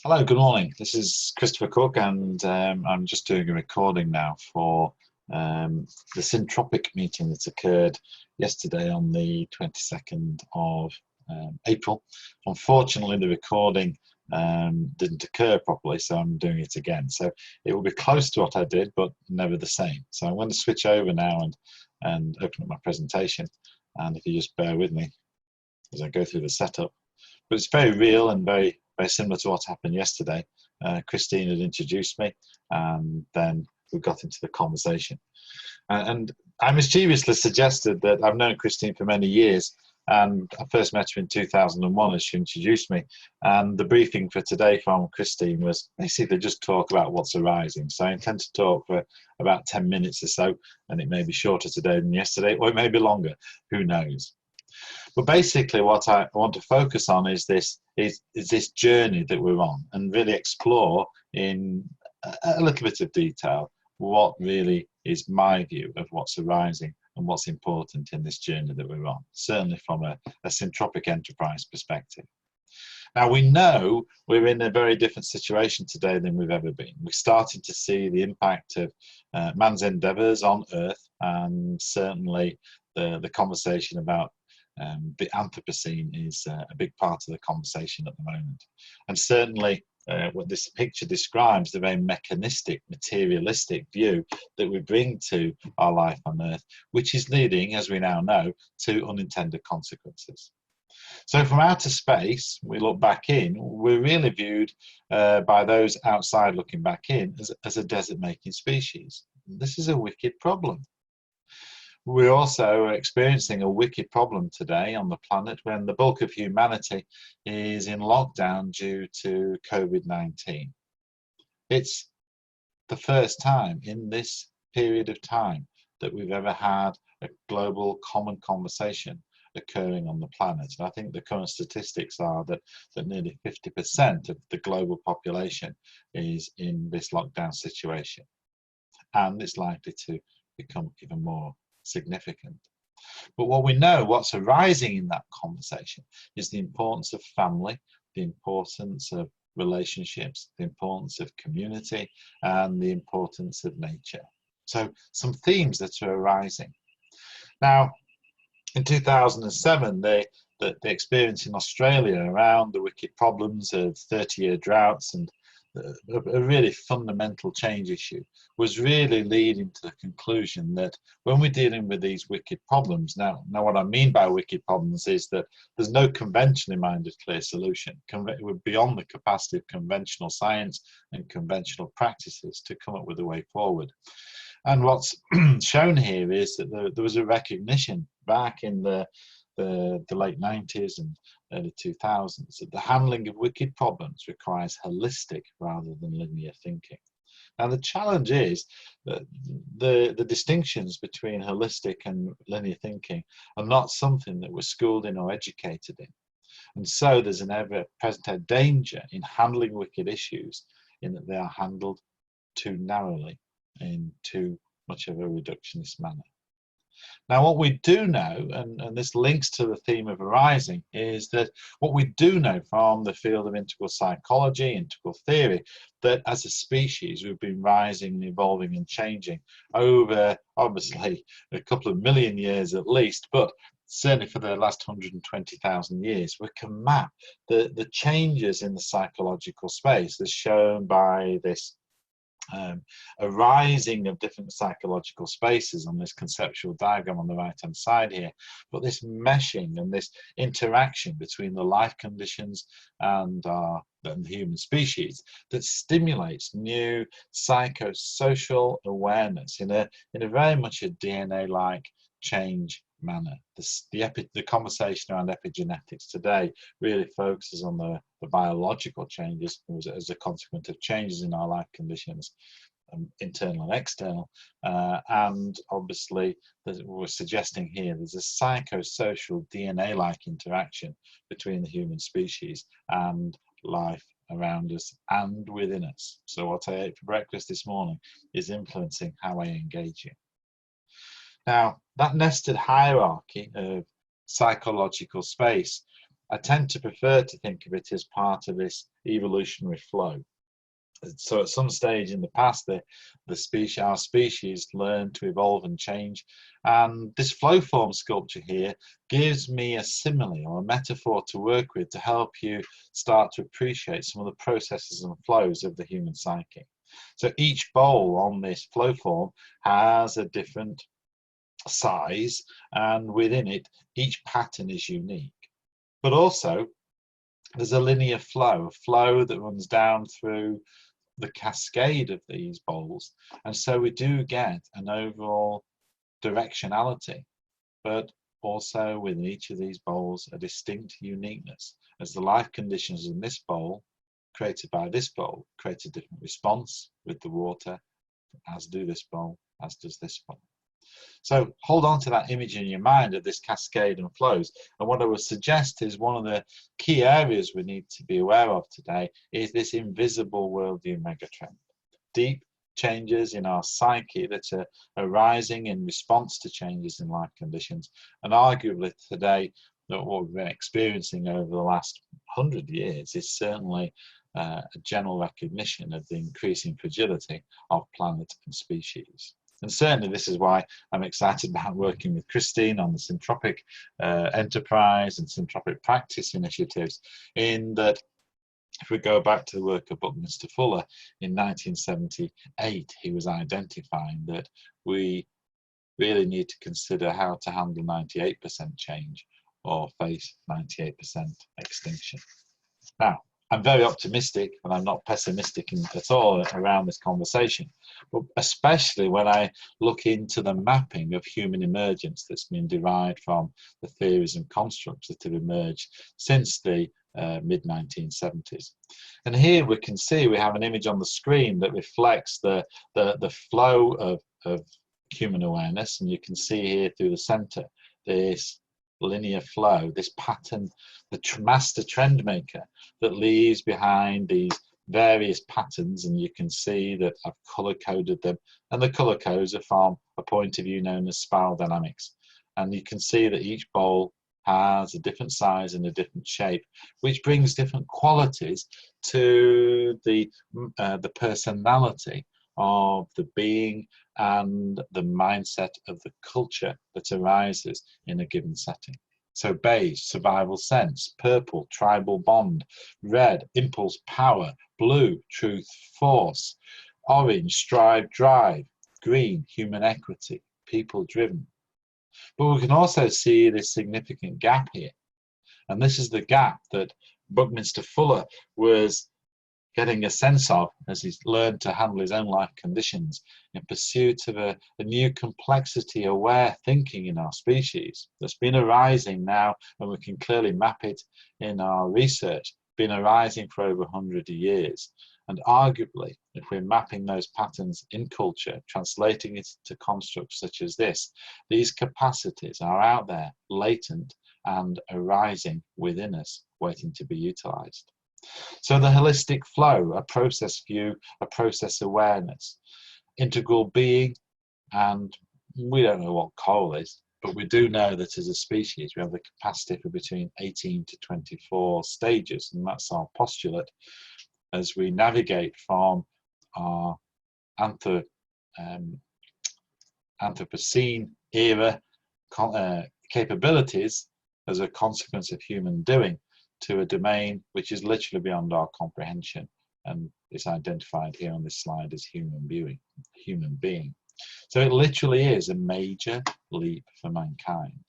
Hello, good morning. This is Christopher Cooke, and I'm just doing a recording now for the Syntropic meeting that occurred yesterday on the 22nd of April. Unfortunately, the recording didn't occur properly, so I'm doing it again. So it will be close to what I did, but never the same. So I'm going to switch over now and open up my presentation. And if you just bear with me as I go through the setup. But it's very real and very similar to what happened yesterday. Christine had introduced me, and then we got into the conversation. And I mischievously suggested that I've known Christine for many years, and I first met her in 2001 as she introduced me. And the briefing for today from Christine was basically just talk about what's arising. So I intend to talk for about 10 minutes or so, and it may be shorter today than yesterday, or it may be longer, who knows. But basically what I want to focus on is this journey that we're on, and really explore in a little bit of detail what really is my view of what's arising and what's important in this journey that we're on, certainly from a syntropic enterprise perspective. Now, we know we're in a very different situation today than we've ever been. We're starting to see the impact of man's endeavours on Earth, and certainly the conversation about the Anthropocene is a big part of the conversation at the moment. And certainly what this picture describes, the very mechanistic, materialistic view that we bring to our life on Earth, which is leading, as we now know, to unintended consequences. So from outer space, we look back in, we're really viewed by those outside looking back in as a desert-making species. This is a wicked problem. We're also experiencing a wicked problem today on the planet when the bulk of humanity is in lockdown due to COVID-19. It's the first time in this period of time that we've ever had a global common conversation occurring on the planet. And I think the current statistics are that nearly 50% of the global population is in this lockdown situation. And it's likely to become even more significant. But what we know, what's arising in that conversation, is the importance of family, the importance of relationships, the importance of community, and the importance of nature. So some themes that are arising. Now, in 2007, the experience in Australia around the wicked problems of 30-year droughts and a really fundamental change issue was really leading to the conclusion that when we're dealing with these wicked problems, now what I mean by wicked problems is that there's no conventionally minded clear solution. We're beyond the capacity of conventional science and conventional practices to come up with a way forward. And what's shown here is that there was a recognition back in the late 90s and early 2000s that the handling of wicked problems requires holistic rather than linear thinking. Now, the challenge is that the distinctions between holistic and linear thinking are not something that we're schooled in or educated in. And so there's an ever-present danger in handling wicked issues in that they are handled too narrowly in too much of a reductionist manner. Now, what we do know, and this links to the theme of arising, is that what we do know from the field of integral psychology, integral theory, that as a species we've been rising and evolving and changing over, obviously, a couple of million years at least, but certainly for the last 120,000 years, we can map the changes in the psychological space as shown by this arising of different psychological spaces on this conceptual diagram on the right hand side here, but this meshing and this interaction between the life conditions and the human species that stimulates new psychosocial awareness in a very much a DNA-like change manner. The conversation around epigenetics today really focuses on the biological changes as a consequence of changes in our life conditions, internal and external, and obviously we're suggesting here there's a psychosocial DNA-like interaction between the human species and life around us and within us. So what I ate for breakfast this morning is influencing how I engage you. Now, that nested hierarchy of psychological space I tend to prefer to think of it as part of this evolutionary flow. So at some stage in the past, our species learned to evolve and change, and this flow form sculpture here gives me a simile or a metaphor to work with to help you start to appreciate some of the processes and flows of the human psyche. So each bowl on this flow form has a different size, and within it, each pattern is unique. But also, there's a linear flow, a flow that runs down through the cascade of these bowls, and so we do get an overall directionality, but also within each of these bowls a distinct uniqueness, as the life conditions in this bowl created by this bowl create a different response with the water, as do this bowl, as does this bowl. So hold on to that image in your mind of this cascade and flows. And what I would suggest is one of the key areas we need to be aware of today is this invisible worldview megatrend. Deep changes in our psyche that are arising in response to changes in life conditions. And arguably today, what we've been experiencing over the last 100 years is certainly a general recognition of the increasing fragility of planet and species. And certainly this is why I'm excited about working with Christine on the Syntropic enterprise and Syntropic practice initiatives, in that if we go back to the work of Buckminster Fuller in 1978, he was identifying that we really need to consider how to handle 98% change or face 98% extinction. Now, I'm very optimistic, and I'm not pessimistic at all around this conversation, but especially when I look into the mapping of human emergence that's been derived from the theories and constructs that have emerged since the mid-1970s. And here we can see we have an image on the screen that reflects the flow of human awareness, and you can see here through the center this linear flow, this pattern, the master trend maker that leaves behind these various patterns, and you can see that I've color coded them, and the color codes are from a point of view known as spiral dynamics. And you can see that each bowl has a different size and a different shape, which brings different qualities to the personality of the being and the mindset of the culture that arises in a given setting. So beige, survival sense; purple, tribal bond; red, impulse, power; blue, truth, force; orange, strive, drive; green, human equity, people driven. But we can also see this significant gap here, and this is the gap that Buckminster Fuller was getting a sense of as he's learned to handle his own life conditions in pursuit of a new complexity aware thinking in our species that's been arising now, and we can clearly map it in our research, been arising for over 100 years. And arguably, if we're mapping those patterns in culture, translating it to constructs such as this, these capacities are out there, latent and arising within us, waiting to be utilized. So the holistic flow, a process view, a process awareness, integral being, and we don't know what coral is, but we do know that as a species we have the capacity for between 18 to 24 stages, and that's our postulate as we navigate from our Anthropocene era capabilities as a consequence of human doing to a domain which is literally beyond our comprehension, and is identified here on this slide as human being. So it literally is a major leap for mankind,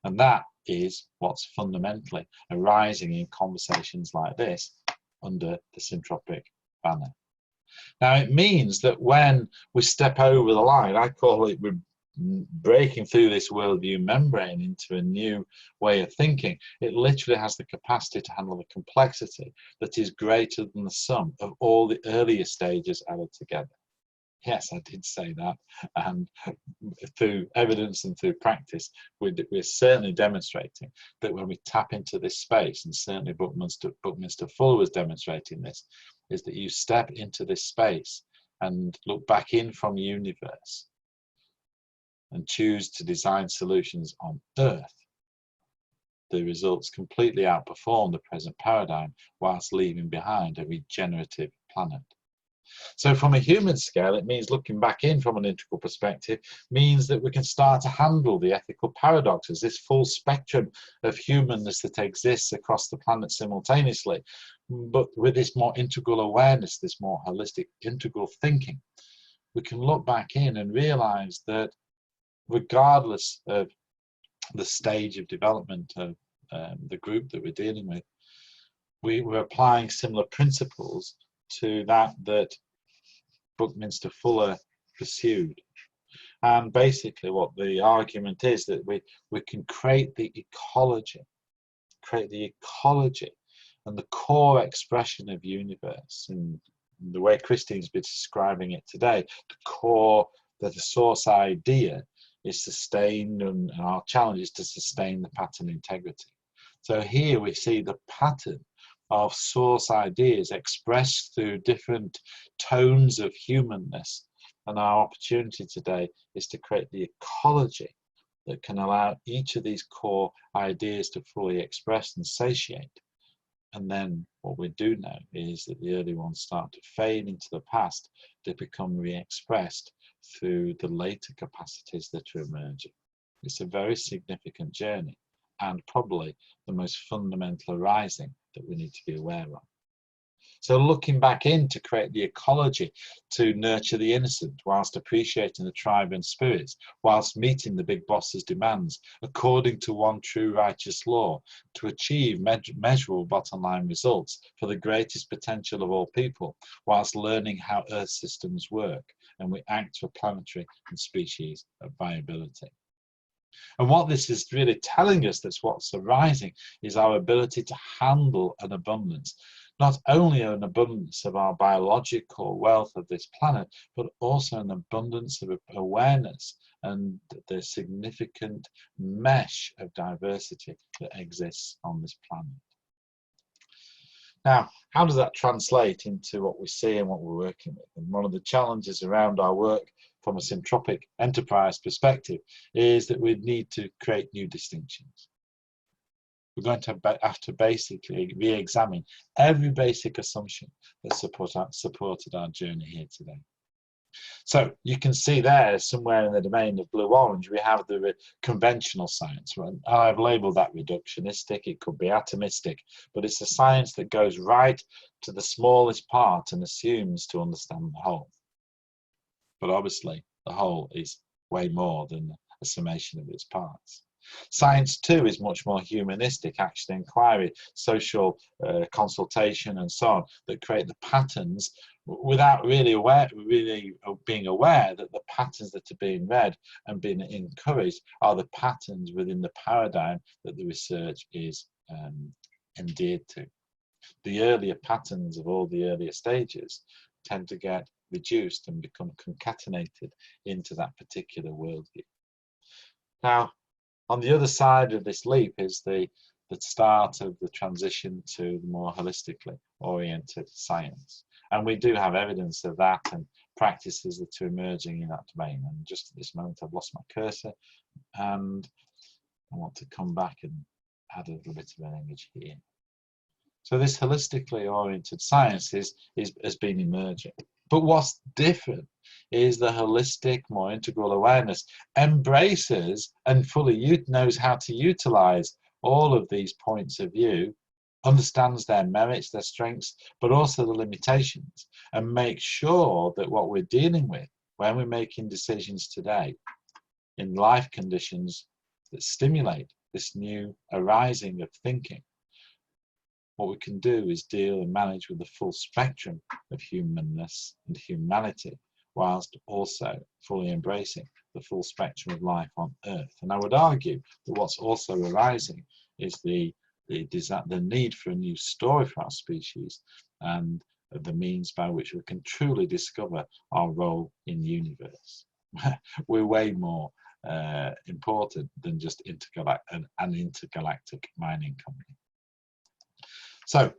and that is what's fundamentally arising in conversations like this under the Syntropic banner. Now it means that when we step over the line, I call it we're breaking through this worldview membrane into a new way of thinking. It literally has the capacity to handle the complexity that is greater than the sum of all the earlier stages added together. Yes, I did say that, and through evidence and through practice, we're certainly demonstrating that when we tap into this space, and certainly Buckminster Fuller was demonstrating this, is that you step into this space and look back in from the universe and choose to design solutions on Earth, the results completely outperform the present paradigm whilst leaving behind a regenerative planet. So from a human scale, it means looking back in from an integral perspective means that we can start to handle the ethical paradoxes, this full spectrum of humanness that exists across the planet simultaneously, but with this more integral awareness, this more holistic integral thinking. We can look back in and realize that regardless of the stage of development of the group that we're dealing with, we're applying similar principles to that Buckminster Fuller pursued. And basically what the argument is that we can create the ecology and the core expression of universe. And the way Christine's been describing it today, the core, that the source idea is sustained, and our challenge is to sustain the pattern integrity. So here we see the pattern of source ideas expressed through different tones of humanness, and our opportunity today is to create the ecology that can allow each of these core ideas to fully express and satiate. And then what we do know is that the early ones start to fade into the past to become re-expressed through the later capacities that are emerging. It's a very significant journey, and probably the most fundamental arising that we need to be aware of. So looking back in to create the ecology to nurture the innocent whilst appreciating the tribe and spirits, whilst meeting the big boss's demands according to one true righteous law, to achieve measurable bottom line results for the greatest potential of all people, whilst learning how earth systems work and we act for planetary and species viability. And what this is really telling us, that's what's arising, is our ability to handle an abundance. Not only an abundance of our biological wealth of this planet, but also an abundance of awareness and the significant mesh of diversity that exists on this planet. Now, how does that translate into what we see and what we're working with? And one of the challenges around our work from a syntropic enterprise perspective is that we need to create new distinctions. We're going to have to basically re-examine every basic assumption that supported our journey here today. So you can see there, somewhere in the domain of blue-orange, we have the conventional science. I've labelled that reductionistic, it could be atomistic, but it's a science that goes right to the smallest part and assumes to understand the whole. But obviously, the whole is way more than a summation of its parts. Science too is much more humanistic, action inquiry, social consultation and so on, that create the patterns without really being aware that the patterns that are being read and being encouraged are the patterns within the paradigm that the research is endeared to. The earlier patterns of all the earlier stages tend to get reduced and become concatenated into that particular worldview. Now, on the other side of this leap is the start of the transition to the more holistically oriented science. And we do have evidence of that and practices that are emerging in that domain. And just at this moment, I've lost my cursor and I want to come back and add a little bit of an image here. So this holistically oriented science has been emerging. But what's different is the holistic, more integral awareness embraces and fully knows how to utilize all of these points of view, understands their merits, their strengths, but also the limitations, and makes sure that what we're dealing with when we're making decisions today in life conditions that stimulate this new arising of thinking, what we can do is deal and manage with the full spectrum of humanness and humanity, whilst also fully embracing the full spectrum of life on Earth. And I would argue that what's also arising is the need for a new story for our species and the means by which we can truly discover our role in the universe. We're way more important than just an intergalactic mining company. So,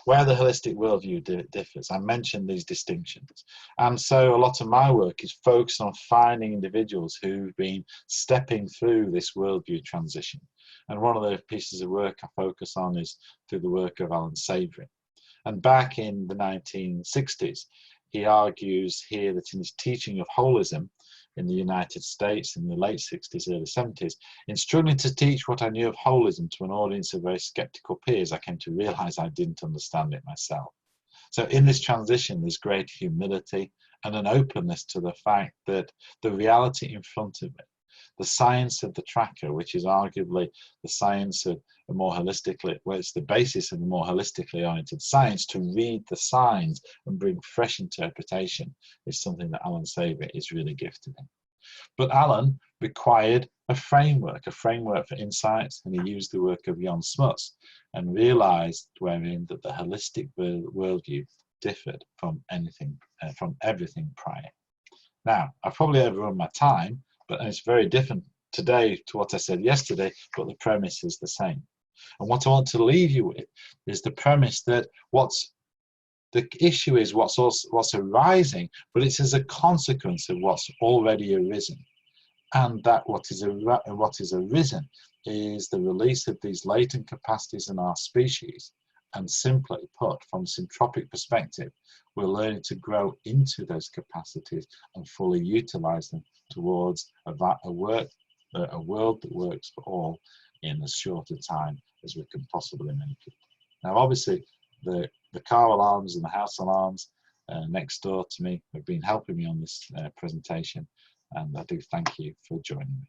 where the holistic worldview differs, I mentioned these distinctions. And so a lot of my work is focused on finding individuals who've been stepping through this worldview transition And one of the pieces of work I focus on is through the work of Alan Savory. And back in the 1960s, he argues here that in his teaching of holism in the United States in the late 60s, early 70s, in struggling to teach what I knew of holism to an audience of very skeptical peers, I came to realize I didn't understand it myself. So in this transition, there's great humility and an openness to the fact that the reality in front of me, the science of the tracker, which is arguably the science of a more holistically, well, it's the basis of a more holistically oriented science, to read the signs and bring fresh interpretation, is something that Alan Savory is really gifted in. But Alan required a framework for insights, and he used the work of Jan Smuts and realized wherein that the holistic worldview differed from everything prior. Now, I've probably overrun my time, but it's very different today to what I said yesterday, but the premise is the same. And what I want to leave you with is the premise that the issue is what's arising, but it's as a consequence of what's already arisen. And that what is arisen is the release of these latent capacities in our species. And simply put, from a syntropic perspective, we're learning to grow into those capacities and fully utilize them towards a world that works for all in as short a time as we can possibly make it. Now, obviously, the car alarms and the house alarms next door to me have been helping me on this presentation, and I do thank you for joining me.